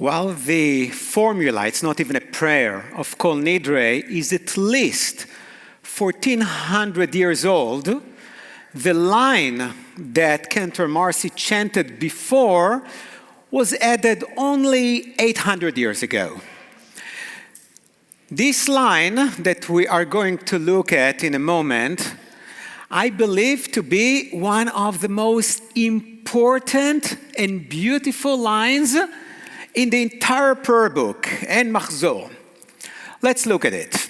Well, the formula, it's not even a prayer, of Kol Nidre is at least 1,400 years old. The line that Cantor Marcy chanted before was added only 800 years ago. This line that we are going to look at in a moment, I believe to be one of the most important and beautiful lines in the entire prayer book and Machzor. Let's look at it.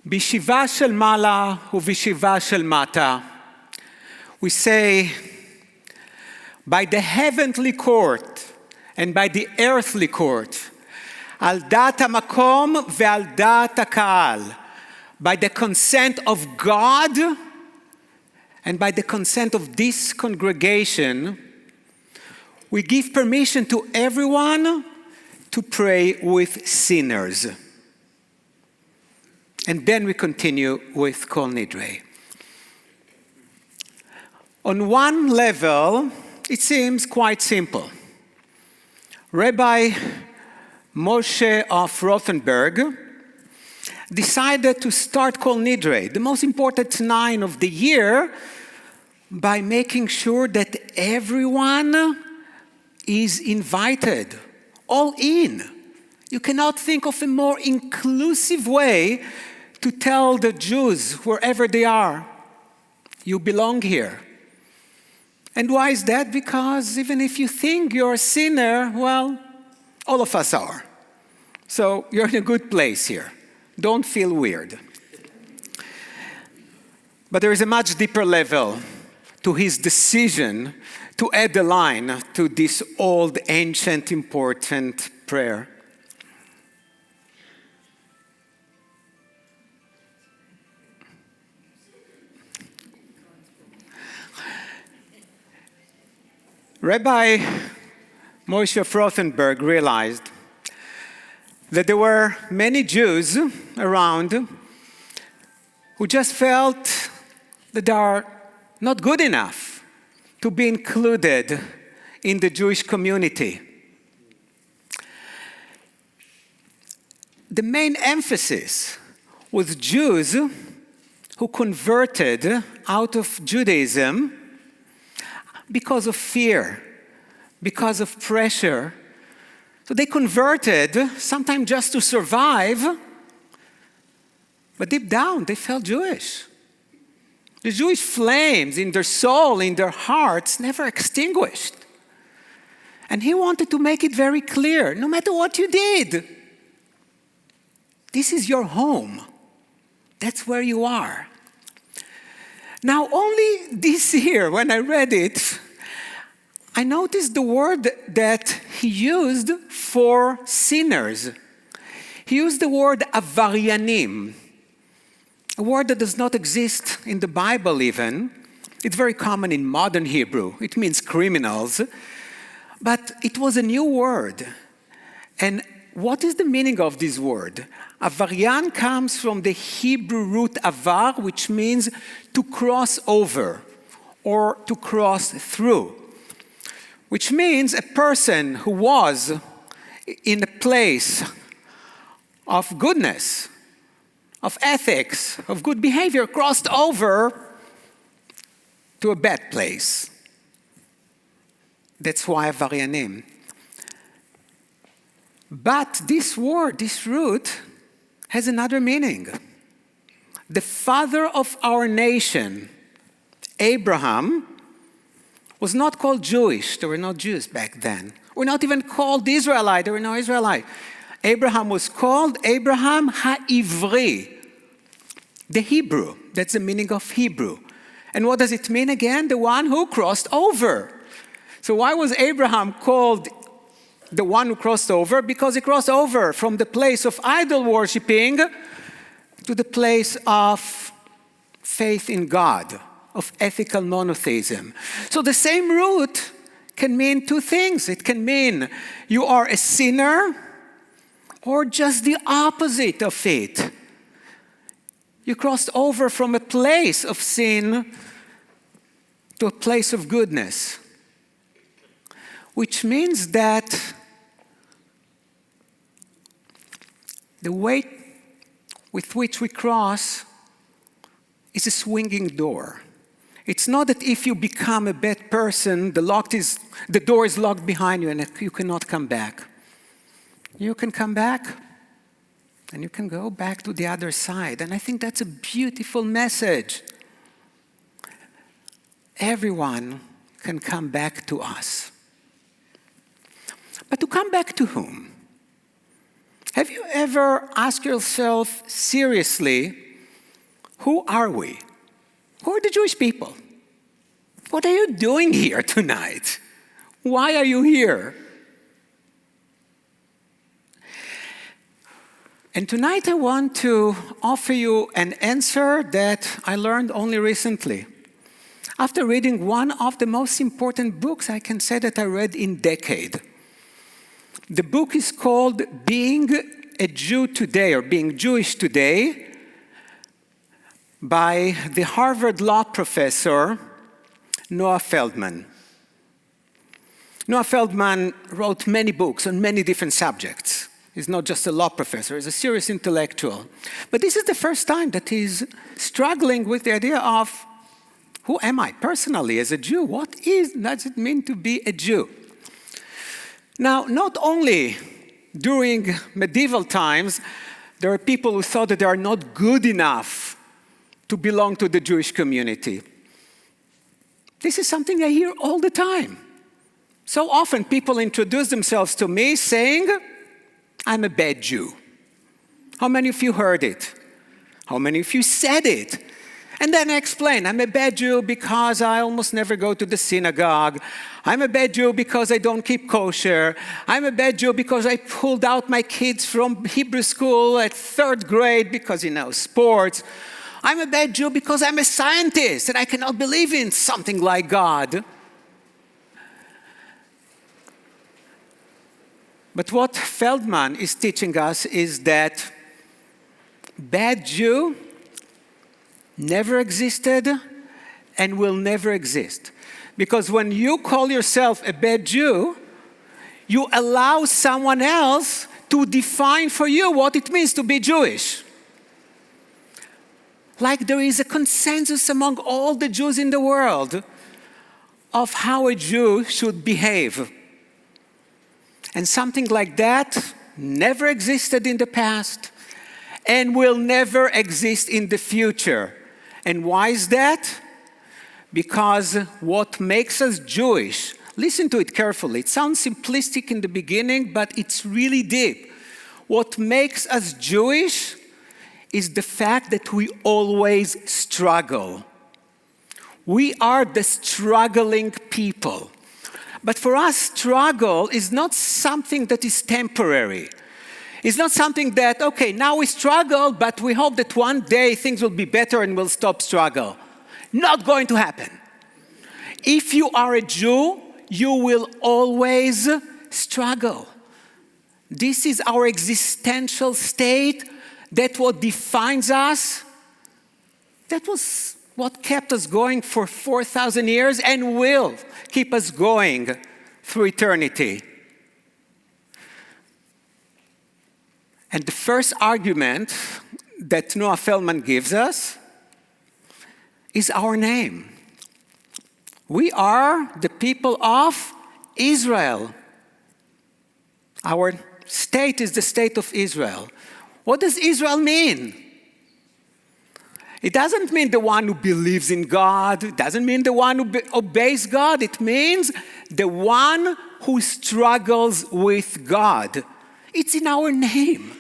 Bishiva shel mala ubishiva shel mata. We say, by the heavenly court and by the earthly court, al dat hamakom ve'al dat ha'ka'al, by the consent of God and by the consent of this congregation, we give permission to everyone to pray with sinners. And then we continue with Kol Nidre. On one level, it seems quite simple. Rabbi Moshe of Rothenburg decided to start Kol Nidre, the most important 9 of the year, by making sure that everyone is invited, all in. You cannot think of a more inclusive way to tell the Jews, wherever they are, you belong here. And why is that? Because even if you think you're a sinner, well, all of us are. So you're in a good place here. Don't feel weird. But there is a much deeper level to his decision to add the line to this old, ancient, important prayer. Rabbi Moshe of Rothenburg realized that there were many Jews around who just felt that they are not good enough to be included in the Jewish community. The main emphasis was Jews who converted out of Judaism because of fear, because of pressure. So they converted, sometimes just to survive, but deep down they felt Jewish. The Jewish flames in their soul, in their hearts, never extinguished. And he wanted to make it very clear, no matter what you did, this is your home. That's where you are. Now, only this year, when I read it, I noticed the word that he used for sinners. He used the word avaryanim, a word that does not exist in the Bible even. It's very common in modern Hebrew. It means criminals. But it was a new word. And what is the meaning of this word? Avaryan comes from the Hebrew root avar, which means to cross over or to cross through, which means a person who was in a place of goodness, of ethics, of good behavior, crossed over to a bad place. That's why avaryanim. But this word, this root, has another meaning. The father of our nation, Abraham, was not called Jewish. There were no Jews back then. We're not even called Israelite. There were no Israelite. Abraham was called Abraham HaIvri, the Hebrew. That's the meaning of Hebrew. And what does it mean again? The one who crossed over. So why was Abraham called the one who crossed over? Because he crossed over from the place of idol worshipping to the place of faith in God, of ethical monotheism. So the same root can mean two things. It can mean you are a sinner or just the opposite of it. You crossed over from a place of sin to a place of goodness. which means that the way with which we cross is a swinging door. It's not that if you become a bad person, the door is locked behind you and you cannot come back. You can come back and you can go back to the other side. And I think that's a beautiful message. Everyone can come back to us. But to come back to whom? Have you ever asked yourself seriously, who are we? Who are the Jewish people? What are you doing here tonight? Why are you here? And tonight I want to offer you an answer that I learned only recently. After reading one of the most important books I can say that I read in a decade. The book is called Being a Jew Today, or Being Jewish Today, by the Harvard law professor, Noah Feldman. Noah Feldman wrote many books on many different subjects. He's not just a law professor, he's a serious intellectual. But this is the first time that he's struggling with the idea of, who am I personally as a Jew? What does it mean to be a Jew? Now, not only during medieval times, there are people who thought that they are not good enough to belong to the Jewish community. This is something I hear all the time. So often people introduce themselves to me saying, I'm a bad Jew. How many of you heard it? How many of you said it? And then I explain, I'm a bad Jew because I almost never go to the synagogue. I'm a bad Jew because I don't keep kosher. I'm a bad Jew because I pulled out my kids from Hebrew school at 3rd grade because, sports. I'm a bad Jew because I'm a scientist and I cannot believe in something like God. But what Feldman is teaching us is that bad Jew never existed and will never exist. Because when you call yourself a bad Jew, you allow someone else to define for you what it means to be Jewish. Like there is a consensus among all the Jews in the world of how a Jew should behave. And something like that never existed in the past and will never exist in the future. And why is that? Because what makes us Jewish, listen to it carefully. It sounds simplistic in the beginning, but it's really deep. What makes us Jewish is the fact that we always struggle. We are the struggling people. But for us, struggle is not something that is temporary. It's not something that, okay, now we struggle, but we hope that one day things will be better and we'll stop struggle. Not going to happen. If you are a Jew, you will always struggle. This is our existential state. That's what defines us. That was what kept us going for 4,000 years and will keep us going through eternity. And the first argument that Noah Feldman gives us is our name. We are the people of Israel. Our state is the state of Israel. What does Israel mean? It doesn't mean the one who believes in God. It doesn't mean the one who obeys God. It means the one who struggles with God. It's in our name.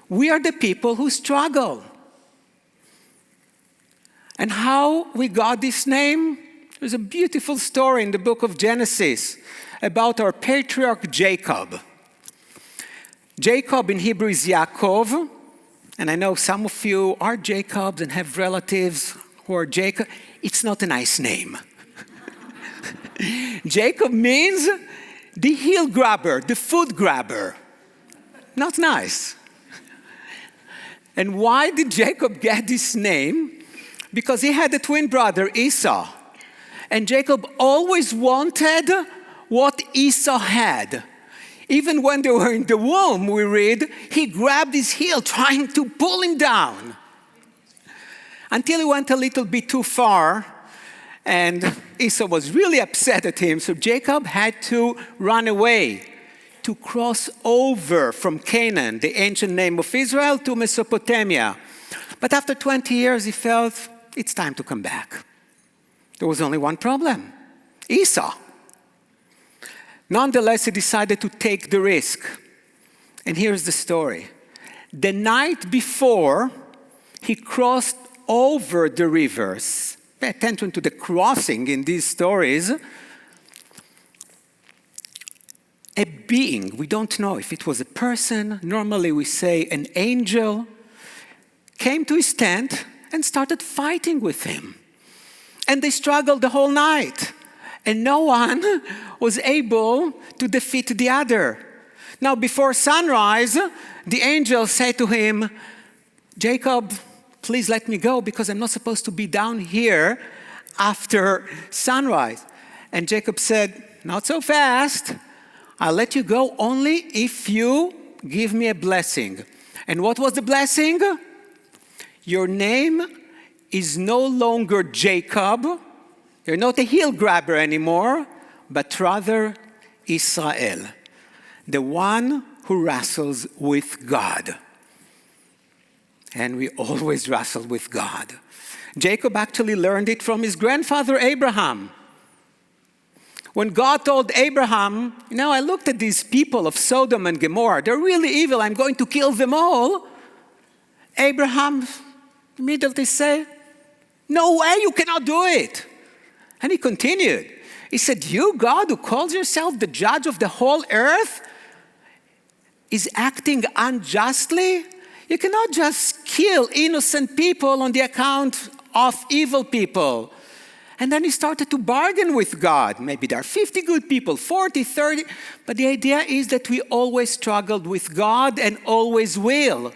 We are the people who struggle. And how we got this name? There's a beautiful story in the book of Genesis about our patriarch Jacob. Jacob in Hebrew is Yaakov. And I know some of you are Jacobs and have relatives who are Jacob. It's not a nice name. Jacob means the heel grabber, the food grabber. Not nice. And why did Jacob get this name? Because he had a twin brother, Esau. And Jacob always wanted what Esau had. Even when they were in the womb, we read, he grabbed his heel trying to pull him down. Until he went a little bit too far, and Esau was really upset at him, so Jacob had to run away to cross over from Canaan, the ancient name of Israel, to Mesopotamia. But after 20 years, he felt it's time to come back. There was only one problem: Esau. Nonetheless, he decided to take the risk. And here's the story. The night before he crossed over the rivers, pay attention to the crossing in these stories, a being, we don't know if it was a person, normally we say an angel, came to his tent and started fighting with him. And they struggled the whole night. And no one was able to defeat the other. Now, before sunrise, the angel said to him, Jacob, please let me go because I'm not supposed to be down here after sunrise. And Jacob said, not so fast. I'll let you go only if you give me a blessing. And what was the blessing? Your name is no longer Jacob. You're not a heel grabber anymore, but rather Israel, the one who wrestles with God. And we always wrestle with God. Jacob actually learned it from his grandfather Abraham. When God told Abraham, I looked at these people of Sodom and Gomorrah, they're really evil, I'm going to kill them all. Abraham immediately said, no way, you cannot do it. And he continued. He said, you, God, who calls yourself the judge of the whole earth, is acting unjustly? You cannot just kill innocent people on the account of evil people. And then he started to bargain with God. Maybe there are 50 good people, 40, 30. But the idea is that we always struggled with God and always will,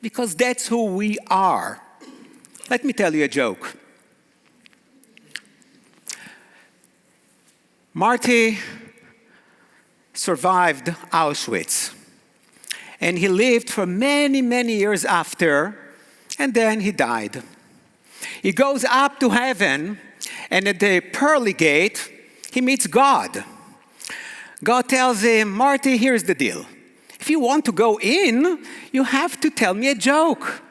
because that's who we are. Let me tell you a joke. Marty survived Auschwitz, and he lived for many, many years after, and then he died. He goes up to heaven, and at the pearly gate, he meets God. God tells him, Marty, here's the deal. If you want to go in, you have to tell me a joke.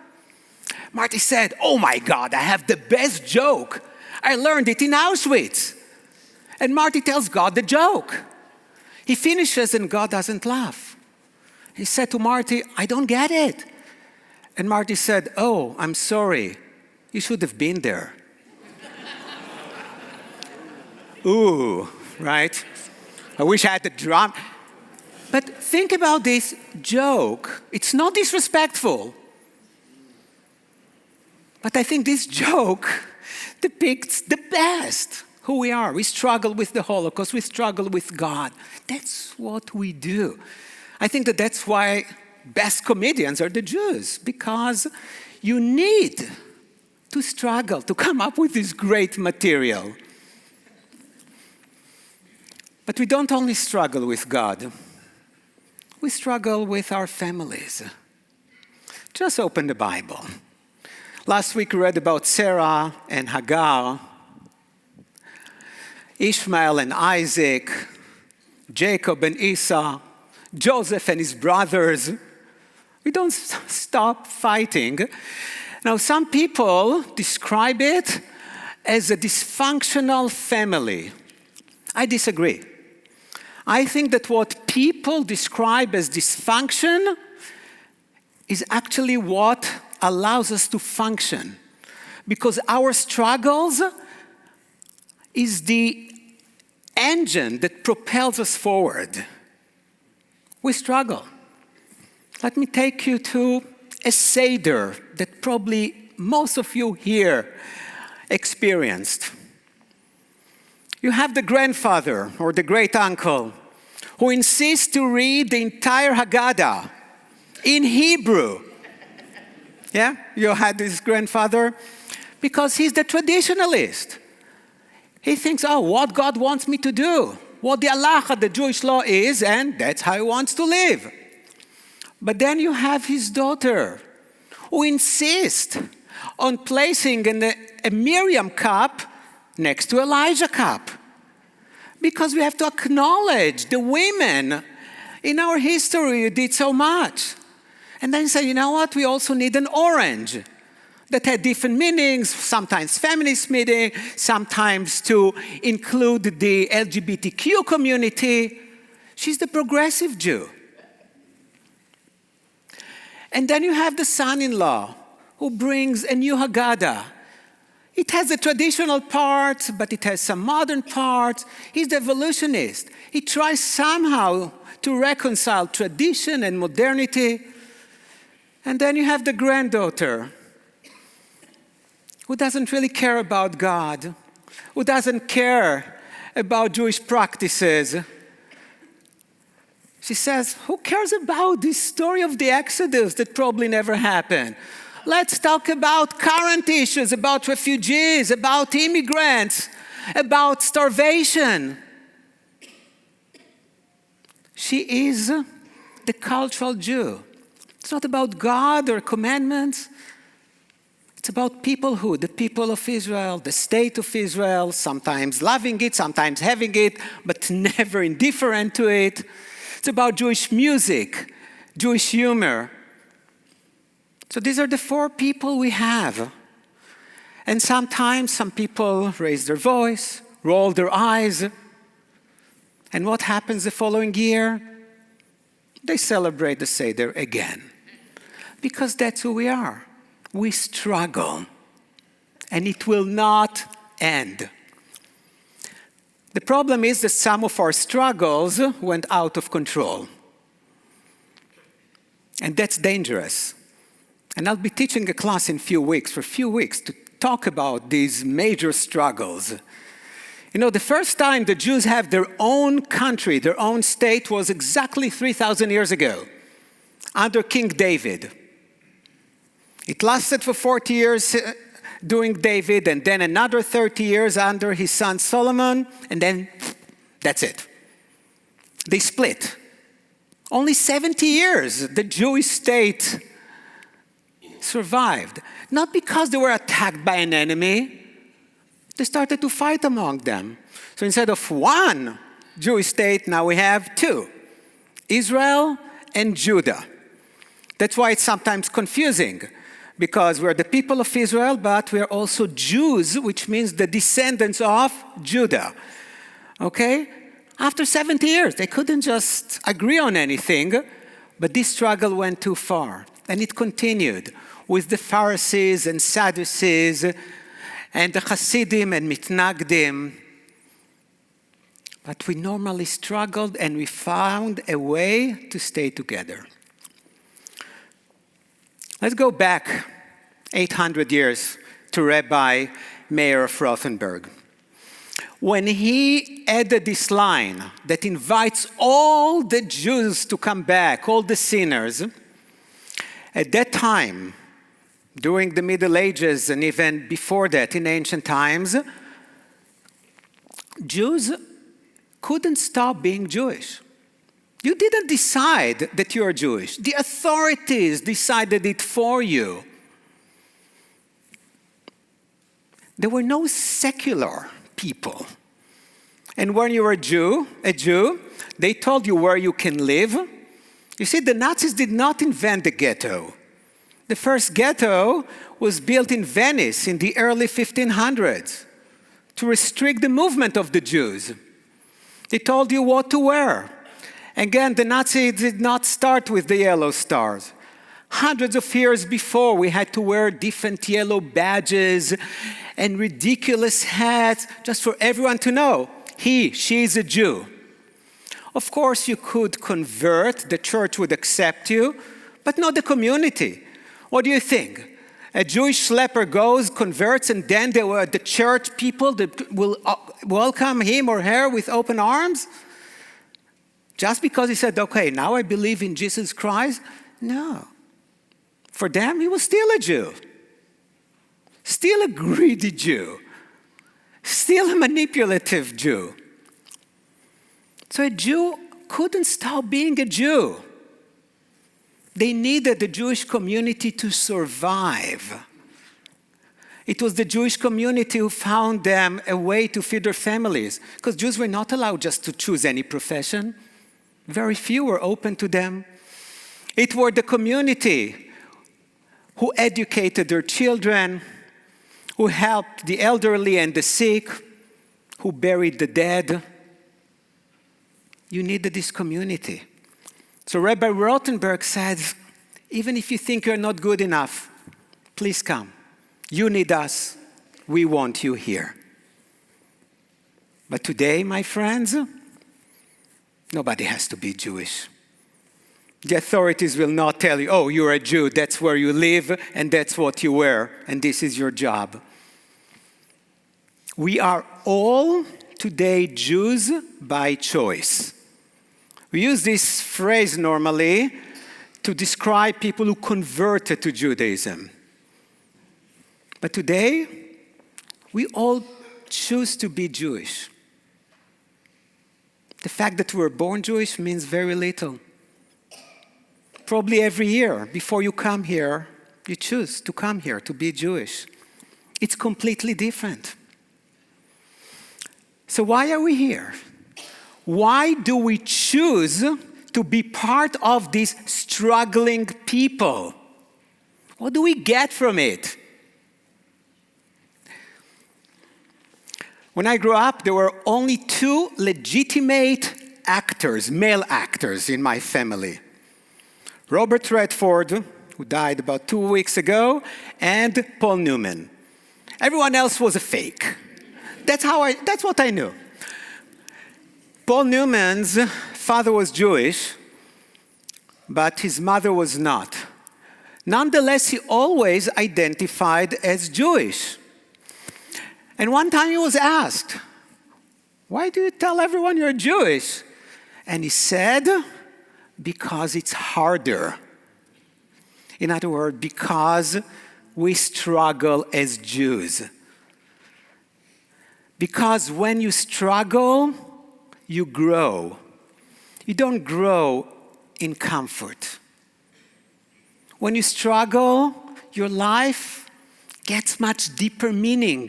Marty said, oh my God, I have the best joke. I learned it in Auschwitz. And Marty tells God the joke. He finishes and God doesn't laugh. He said to Marty, I don't get it. And Marty said, oh, I'm sorry. You should have been there. Ooh, right? I wish I had the drum. But think about this joke. It's not disrespectful. But I think this joke depicts the best who we are. We struggle with the Holocaust. We struggle with God. That's what we do. I think that that's why best comedians are the Jews, because you need to struggle to come up with this great material. But we don't only struggle with God. We struggle with our families. Just open the Bible. Last week we read about Sarah and Hagar, Ishmael and Isaac, Jacob and Esau, Joseph and his brothers. We don't stop fighting. Now, some people describe it as a dysfunctional family. I disagree. I think that what people describe as dysfunction is actually what allows us to function. Because our struggles is the engine that propels us forward. We struggle. Let me take you to a Seder that probably most of you here experienced. You have the grandfather or the great uncle who insists to read the entire Haggadah in Hebrew. Yeah, you had this grandfather because he's the traditionalist. He thinks, oh, what God wants me to do? what the halacha, the Jewish law is, and that's how he wants to live. But then you have his daughter, who insists on placing a Miriam cup next to Elijah cup. Because we have to acknowledge the women in our history who did so much. And then say, you know what, we also need an orange that had different meanings, sometimes feminist meaning, sometimes to include the LGBTQ community. She's the progressive Jew. And then you have the son-in-law who brings a new Haggadah. It has a traditional part, but it has some modern parts. He's the evolutionist. He tries somehow to reconcile tradition and modernity. And then you have the granddaughter who doesn't really care about God, who doesn't care about Jewish practices. She says, who cares about this story of the Exodus that probably never happened? Let's talk about current issues, about refugees, about immigrants, about starvation. She is the cultural Jew. It's not about God or commandments. It's about peoplehood, the people of Israel, the state of Israel, sometimes loving it, sometimes having it, but never indifferent to it. It's about Jewish music, Jewish humor. So these are the four people we have. And sometimes some people raise their voice, roll their eyes. And what happens the following year? They celebrate the Seder again. Because that's who we are. We struggle. And it will not end. The problem is that some of our struggles went out of control. And that's dangerous. And I'll be teaching a class in for a few weeks, to talk about these major struggles. You know, the first time the Jews have their own country, their own state, was exactly 3,000 years ago, under King David. It lasted for 40 years during David, and then another 30 years under his son Solomon, and then that's it. They split. Only 70 years the Jewish state survived. Not because they were attacked by an enemy. They started to fight among them. So instead of one Jewish state, now we have two. Israel and Judah. That's why it's sometimes confusing. Because we're the people of Israel, but we're also Jews, which means the descendants of Judah. Okay? After 70 years, they couldn't just agree on anything, but this struggle went too far. And it continued with the Pharisees and Sadducees and the Hasidim and Mitnagdim. But we normally struggled and we found a way to stay together. Let's go back 800 years to Rabbi Meir of Rothenburg. When he added this line that invites all the Jews to come back, all the sinners, at that time, during the Middle Ages and even before that in ancient times, Jews couldn't stop being Jewish. You didn't decide that you are Jewish. The authorities decided it for you. There were no secular people. And when you were a Jew, they told you where you can live. You see, the Nazis did not invent the ghetto. The first ghetto was built in Venice in the early 1500s to restrict the movement of the Jews. They told you what to wear. Again, the Nazis did not start with the yellow stars. Hundreds of years before, we had to wear different yellow badges and ridiculous hats just for everyone to know, she is a Jew. Of course, you could convert, the church would accept you, but not the community. What do you think? A Jewish leper goes, converts, and then the church people will welcome him or her with open arms? Just because he said, okay, now I believe in Jesus Christ? No. For them, he was still a Jew. Still a greedy Jew. Still a manipulative Jew. So a Jew couldn't stop being a Jew. They needed the Jewish community to survive. It was the Jewish community who found them a way to feed their families, because Jews were not allowed just to choose any profession. Very few were open to them. It were the community who educated their children, who helped the elderly and the sick, who buried the dead. You needed this community. So Rabbi Rothenberg said, even if you think you're not good enough, please come. You need us. We want you here. But today, my friends, nobody has to be Jewish. The authorities will not tell you, oh, you're a Jew, that's where you live, and that's what you wear, and this is your job. We are all today Jews by choice. We use this phrase normally to describe people who converted to Judaism. But today, we all choose to be Jewish. The fact that we were born Jewish means very little. Probably every year, before you come here, you choose to come here to be Jewish. It's completely different. So why are we here? Why do we choose to be part of these struggling people? What do we get from it? When I grew up, there were only 2 legitimate actors, male actors in my family. Robert Redford, who died about 2 weeks ago, and Paul Newman. Everyone else was a fake. That's what I knew. Paul Newman's father was Jewish, but his mother was not. Nonetheless, he always identified as Jewish. And one time he was asked, why do you tell everyone you're Jewish? And he said, because it's harder. In other words, because we struggle as Jews. Because when you struggle, you grow. You don't grow in comfort. When you struggle, your life gets much deeper meaning.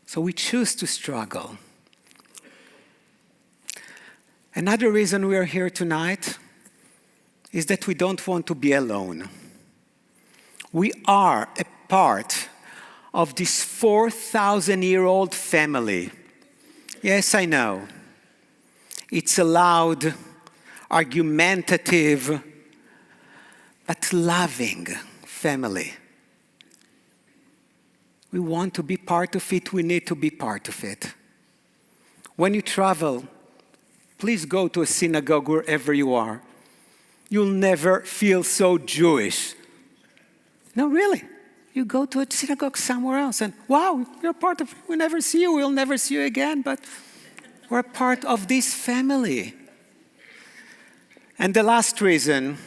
So we choose to struggle. Another reason we are here tonight is that we don't want to be alone. We are a part of this 4,000-year-old family. Yes, I know. It's a loud, argumentative, but loving family. We want to be part of it. We need to be part of it. When you travel, please go to a synagogue wherever you are. You'll never feel so Jewish. No, really. You go to a synagogue somewhere else and, wow, you're part of it. We never see you. We'll never see you again, but we're part of this family. And the last reason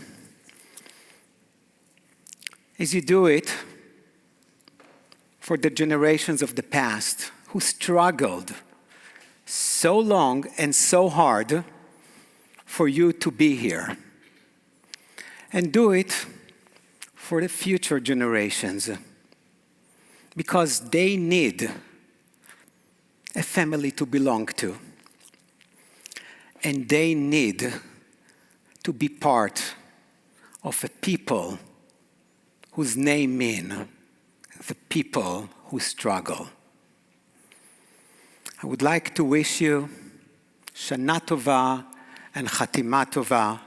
is you do it for the generations of the past who struggled so long and so hard for you to be here. And do it for the future generations, because they need a family to belong to. And they need to be part of a people whose name means the people who struggle. I would like to wish you Shana Tova and Chatima Tova.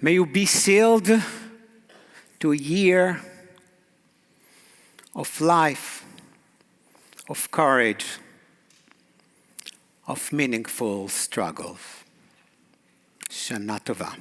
May you be sealed to a year of life, of courage, of meaningful struggle. Shana Tova.